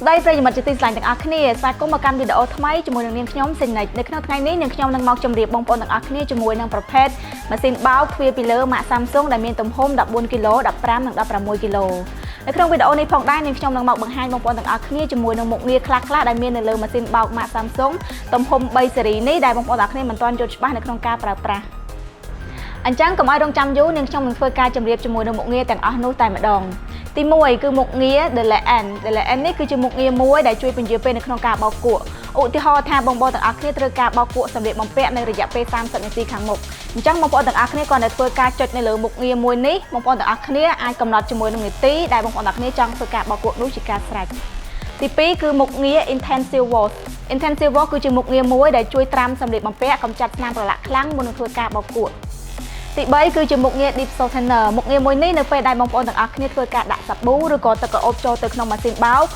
ស្ដីប្រិយមិត្តជាទីស្រឡាញ់ទាំងអស់គ្នាស្វាគមន៍មកកាន់វីដេអូថ្មីជាមួយនឹងនាងខ្ញុំសេននិចនៅក្នុងថ្ងៃនេះនាងខ្ញុំនឹងមកជម្រាបបងប្អូនទាំងអស់គ្នាជាមួយនឹងប្រភេទម៉ាស៊ីនបោកទ្វារពីលើម៉ាក Samsung ដែលមានទំហំ 14 គីឡូ 15 និង 16 គីឡូនៅក្នុងវីដេអូនេះផងដែរនាងខ្ញុំនឹងមកបង្ហាញបងប្អូនទាំងអស់គ្នាជាមួយនឹងមុខងារខ្លះៗដែលមាននៅលើម៉ាស៊ីនបោកម៉ាក Samsung ទំហំ 3 ស៊េរីនេះដែលបងប្អូនទាំងអស់គ្នាមិនទាន់យល់ច្បាស់នៅក្នុងការប្រើប្រាស់អញ្ចឹងកុំឲ្យរងចាំយូរនាងខ្ញុំនឹងធ្វើការជម្រាបជាមួយនឹងមុខងារទាំងអស់នោះតែម្ដងទី1គឺមុខងារ DLN នេះគឺជាមុខងារមួយដែលជួយពន្យាពេលនៅក្នុងការបោកគក់ឧទាហរណ៍ថាបងប្អូនទាំងអស់គ្នាត្រូវការបោកគក់សម្លៀកបំពាក់នៅរយៈពេល30នាទីខាងមុខអញ្ចឹងបងប្អូនទាំងអស់គ្នាគ្រាន់តែធ្វើការចុចនៅលើមុខងារមួយនេះបងប្អូនទាំងអស់គ្នាអាចកំណត់ជាមួយនឹងនាទីដែលបងប្អូនទាំងអស់គ្នាចង់ធ្វើការបោកគក់នោះជាការស្រេចទី2គឺមុខងារ Intensive Wash គឺជាមុខងារមួយដែលជួយត្រាំសម្លៀកបំពាក់កម្ចាត់ស្នាមប្រឡាក់ខ្លាំងមុននឹងធ្វើការបោកគក់ទី3គឺជាមុខងារ Deep Softener មុខងារមួយនេះនៅពេលដែលបងប្អូនទាំងអស់គ្នាធ្វើការដាក់សាប៊ូឬក៏ទឹកក្រអូបចូលទៅក្នុងម៉ាស៊ីនបោក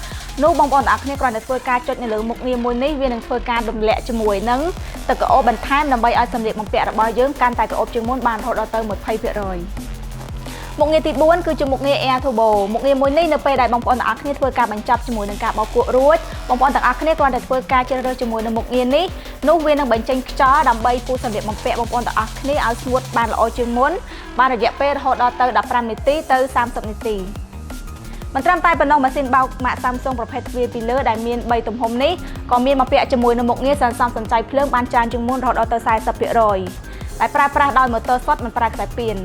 នោះបងប្អូនទាំងអស់គ្នាគ្រាន់តែធ្វើការចុចនៅលើមុខងារមួយនេះវានឹងធ្វើការរំលាក់ជាមួយនឹងទឹកក្រអូបបន្ថែមដើម្បីឲ្យសម្លៀកបំពាក់របស់យើងកាន់តែក្រអូបជាងមុនបានរហូតដល់ទៅ 20% មុខងារទី4គឺជាមុខងារ Air Turbo មុខងារមួយនេះនៅពេលដែលបងប្អូនទាំងអស់គ្នាធ្វើការបញ្ចប់ជាមួយនឹងការបោកគក់រួចបងប្អូនទាំងអស់គ្នាគ្រាន់តែធ្វើការជ្រើសរើសជាមួយនឹងមុខងារនេះនោះវានឹងបញ្ចេញខ្យល់ដើម្បីពូតសម្លៀកបំពាក់បងប្អូនទាំងអស់គ្នាឲ្យស្ងួតបានល្អជាងមុនបានរយៈពេលរហូតដល់ទៅ15នាទីទៅ30នាទីមិនត្រឹមតែប៉ុណ្ណោះម៉ាស៊ីនបោកម៉ាក Samsung ប្រភេទទ្វារពីលើដែលមាន3ទំហំនេះក៏មានមកពាក់ជាមួយនឹងមុខងារសន្សំសំចៃភ្លើងបានច្រើនជាងមុនរហូតដល់ទៅ 40% ដែលប្រើប្រាស់ដោយម៉ូទ័រស្វិតមិនប្រើខ្សែពាន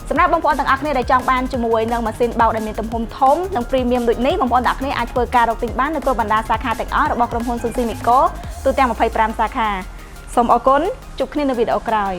សម្រាប់បងប្អូនទាំងអស់គ្នាដែលចង់បានជាមួយនឹងម៉ាស៊ីនបោកដែលមានទំហំធំនិងព្រីមៀមដូចនេះបងប្អូនទាំងអស់គ្នាអាចធ្វើការរកទិញបាននៅគ្រប់បណ្ដាសាខាទាំងអស់របស់ក្រុមហ៊ុន Sunsimexco ទូទាំង25សាខាសូមអរគុណជួបគ្នានៅវីដេអូក្រោយ